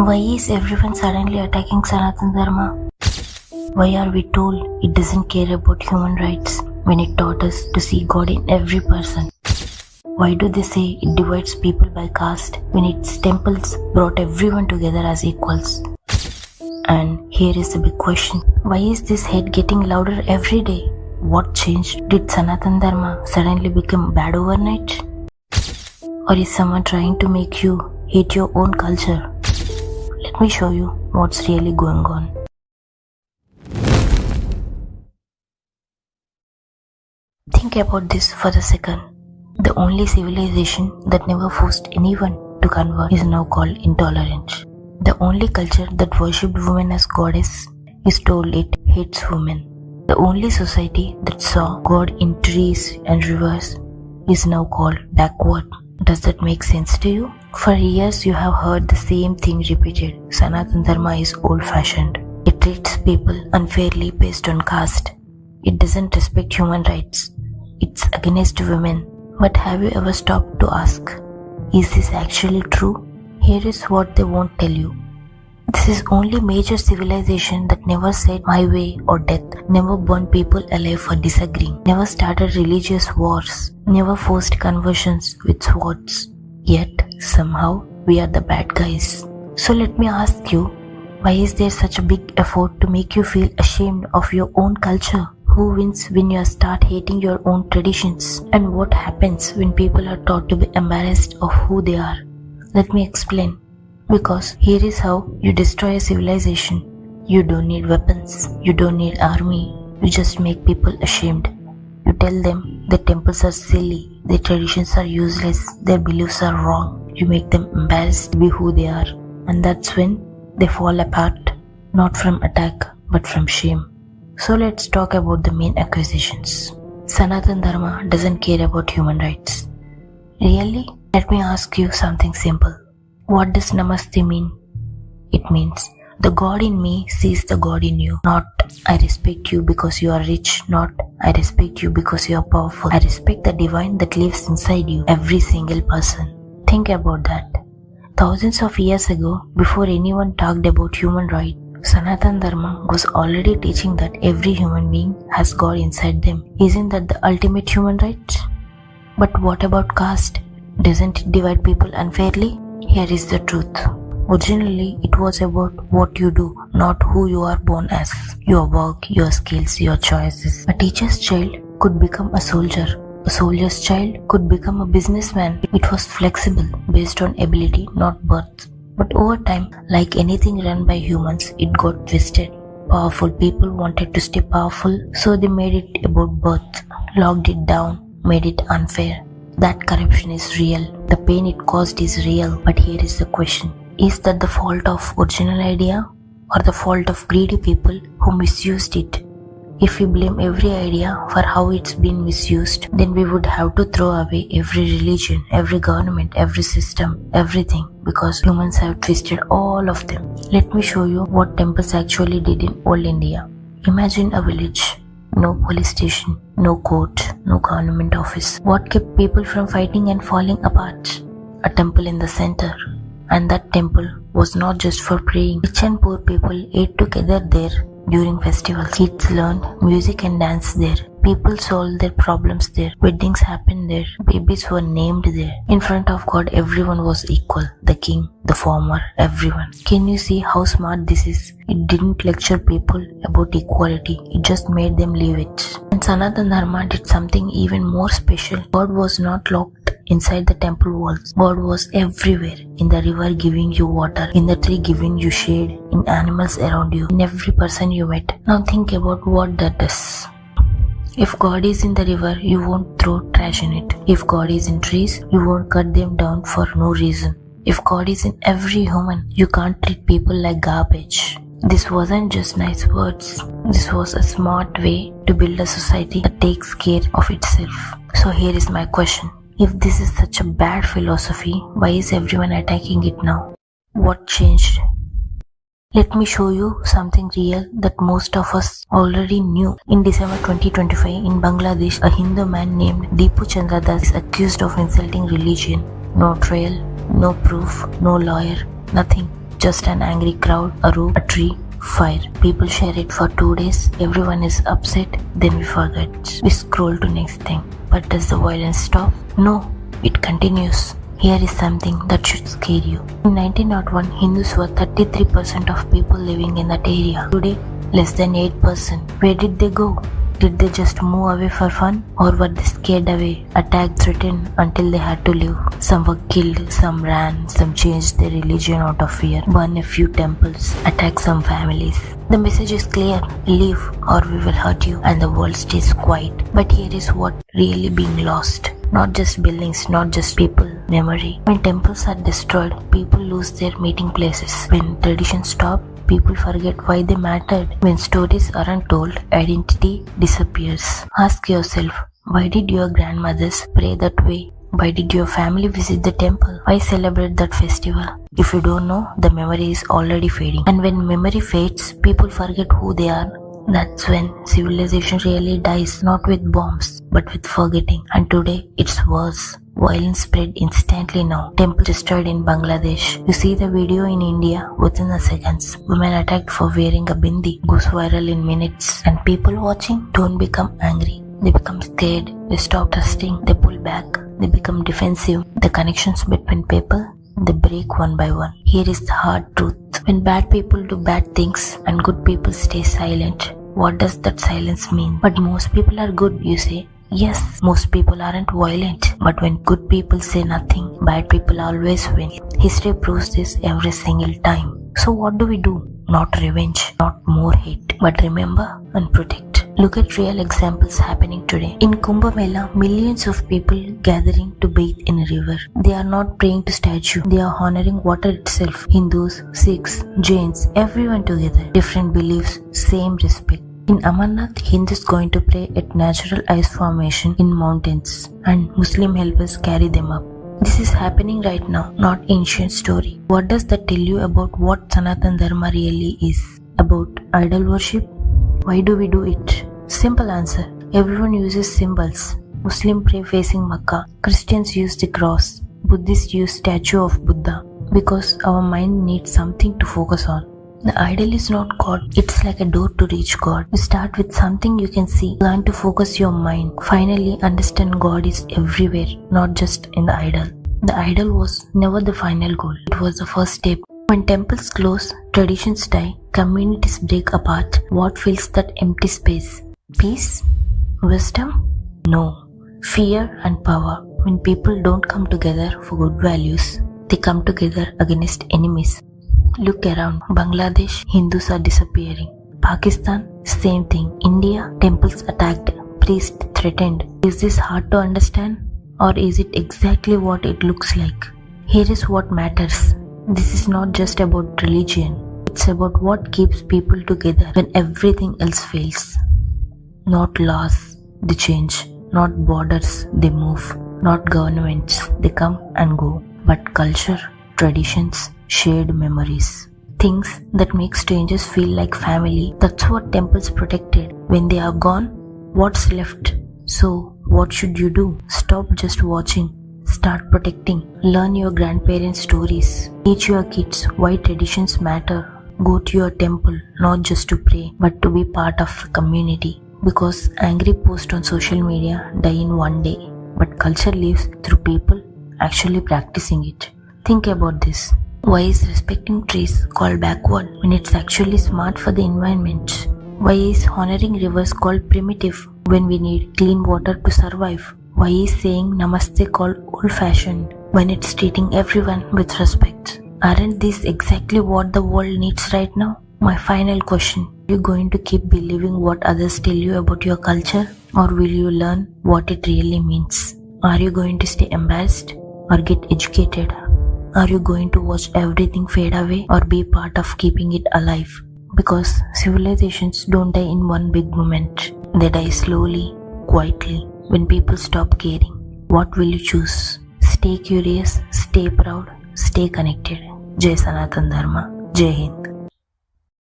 Why is everyone suddenly attacking Sanātana Dharma? Why are we told it doesn't care about human rights when it taught us to see God in every person? Why do they say it divides people by caste when its temples brought everyone together as equals? And here is the big question. Why is this hate getting louder every day? What changed? Did Sanātana Dharma suddenly become bad overnight? Or is someone trying to make you hate your own culture? Let me show you what's really going on. Think about this for a second. The only civilization that never forced anyone to convert is now called intolerant. The only culture that worshipped women as goddess is told it hates women. The only society that saw God in trees and rivers is now called backward. Does that make sense to you? For years you have heard the same thing repeated. Sanātana Dharma is old-fashioned. It treats people unfairly based on caste. It doesn't respect human rights. It's against women. But have you ever stopped to ask, is this actually true? Here is what they won't tell you. This is only major civilization that never said my way or death, never burned people alive for disagreeing, never started religious wars, never forced conversions with swords. Yet, somehow, we are the bad guys. So let me ask you, why is there such a big effort to make you feel ashamed of your own culture? Who wins when you start hating your own traditions? And what happens when people are taught to be embarrassed of who they are? Let me explain. Because here is how you destroy a civilization. You don't need weapons. You don't need army. You just make people ashamed. You tell them their temples are silly, their traditions are useless, their beliefs are wrong. You make them embarrassed to be who they are. And that's when they fall apart. Not from attack, but from shame. So let's talk about the main accusations. Sanātana Dharma doesn't care about human rights. Really? Let me ask you something simple. What does Namaste mean? It means, the God in me sees the God in you. Not, I respect you because you are rich. Not, I respect you because you are powerful. I respect the divine that lives inside you, every single person. Think about that. Thousands of years ago, before anyone talked about human rights, Sanātana Dharma was already teaching that every human being has God inside them. Isn't that the ultimate human right? But what about caste? Doesn't it divide people unfairly? Here is the truth. Originally, it was about what you do, not who you are born as. Your work, your skills, your choices. A teacher's child could become a soldier. A soldier's child could become a businessman. It was flexible, based on ability, not birth. But over time, like anything run by humans, it got twisted. Powerful people wanted to stay powerful, so they made it about birth, locked it down, made it unfair. That corruption is real. The pain it caused is real. But here is the question. Is that the fault of original idea or the fault of greedy people who misused it? If we blame every idea for how it's been misused, then we would have to throw away every religion, every government, every system, everything, because humans have twisted all of them. Let me show you what temples actually did in old India. Imagine a village. No police station, no court, no government office. What kept people from fighting and falling apart? A temple in the center. And that temple was not just for praying. Rich and poor people ate together there during festivals. Kids learned music and dance there. People solved their problems there. Weddings happened there. Babies were named there. In front of God, everyone was equal. The king, the farmer, everyone. Can you see how smart this is? It didn't lecture people about equality. It just made them live it. And Sanātana Dharma did something even more special. God was not locked inside the temple walls. God was everywhere. In the river giving you water, in the tree giving you shade, in animals around you, in every person you met. Now think about what that does. If God is in the river, you won't throw trash in it. If God is in trees, you won't cut them down for no reason. If God is in every human, you can't treat people like garbage. This wasn't just nice words. This was a smart way to build a society that takes care of itself. So here is my question. If this is such a bad philosophy, why is everyone attacking it now? What changed? Let me show you something real that most of us already knew. In December 2025, in Bangladesh, a Hindu man named Deepu Chandra Das is accused of insulting religion. No trial, no proof, no lawyer, nothing. just an angry crowd, a rope, a tree, fire. People share it for 2 days, everyone is upset, then we forget. We scroll to next thing. But does the violence stop? No, it continues. Here is something that should scare you. In 1901, Hindus were 33% of people living in that area. Today, less than 8%. Where did they go? Did they just move away for fun? Or were they scared away, attacked, threatened until they had to leave? Some were killed, some ran, some changed their religion out of fear, burned a few temples, attacked some families. The message is clear, leave or we will hurt you, and the world stays quiet. But here is what really being lost. Not just buildings, not just people, memory. When temples are destroyed, people lose their meeting places. When traditions stop, people forget why they mattered. When stories aren't told, identity disappears. Ask yourself, why did your grandmothers pray that way? Why did your family visit the temple? Why celebrate that festival? If you don't know, the memory is already fading. And when memory fades, people forget who they are. That's when civilization really dies, not with bombs, but with forgetting. And today, it's worse. Violence spread instantly now. Temple destroyed in Bangladesh. You see the video in India within the seconds. Women attacked for wearing a bindi goes viral in minutes. And people watching don't become angry. They become scared. They stop trusting. They pull back. They become defensive. The connections between people, they break one by one. Here is the hard truth. When bad people do bad things and good people stay silent, what does that silence mean? But most people are good, you say. Yes, most people aren't violent. But when good people say nothing, bad people always win. History proves this every single time. So what do we do? Not revenge, not more hate, but remember and protect. Look at real examples happening today. In Kumbh Mela, millions of people gathering to bathe in a river. They are not praying to statue. They are honoring water itself. Hindus, Sikhs, Jains, everyone together. Different beliefs, same respect. In Amarnath, Hindus going to pray at natural ice formation in mountains, and Muslim helpers carry them up. This is happening right now, not ancient story. What does that tell you about what Sanātana Dharma really is? About idol worship? Why do we do it? Simple answer. Everyone uses symbols. Muslims pray facing Makkah. Christians use the cross. Buddhists use statue of Buddha. Because our mind needs something to focus on. The idol is not God. It's like a door to reach God. You start with something you can see. Learn to focus your mind. Finally understand God is everywhere, not just in the idol. The idol was never the final goal. It was the first step. When temples close, traditions die, communities break apart, what fills that empty space? Peace? Wisdom? No. Fear and power. When people don't come together for good values, they come together against enemies. Look around. Bangladesh, Hindus are disappearing. Pakistan, same thing. India, temples attacked, priests threatened. Is this hard to understand? Or is it exactly what it looks like? Here is what matters. This is not just about religion. It's about what keeps people together when everything else fails. Not laws, they change. Not borders, they move. Not governments, they come and go. But culture, traditions, shared memories. Things that make strangers feel like family. That's what temples protected. When they are gone, what's left? So, what should you do? Stop just watching. Start protecting. Learn your grandparents' stories. Teach your kids why traditions matter. Go to your temple, not just to pray, but to be part of a community. Because angry posts on social media die in one day, but culture lives through people actually practicing it. Think about this. Why is respecting trees called backward when it's actually smart for the environment? Why is honoring rivers called primitive when we need clean water to survive? Why is saying Namaste called old-fashioned when it's treating everyone with respect? Aren't these exactly what the world needs right now? My final question. Are you going to keep believing what others tell you about your culture? Or will you learn what it really means? Are you going to stay embarrassed or get educated? Are you going to watch everything fade away or be part of keeping it alive? Because civilizations don't die in one big moment. They die slowly, quietly, when people stop caring. What will you choose? Stay curious, stay proud, stay connected. Jai Sanātana Dharma. Jai Hind.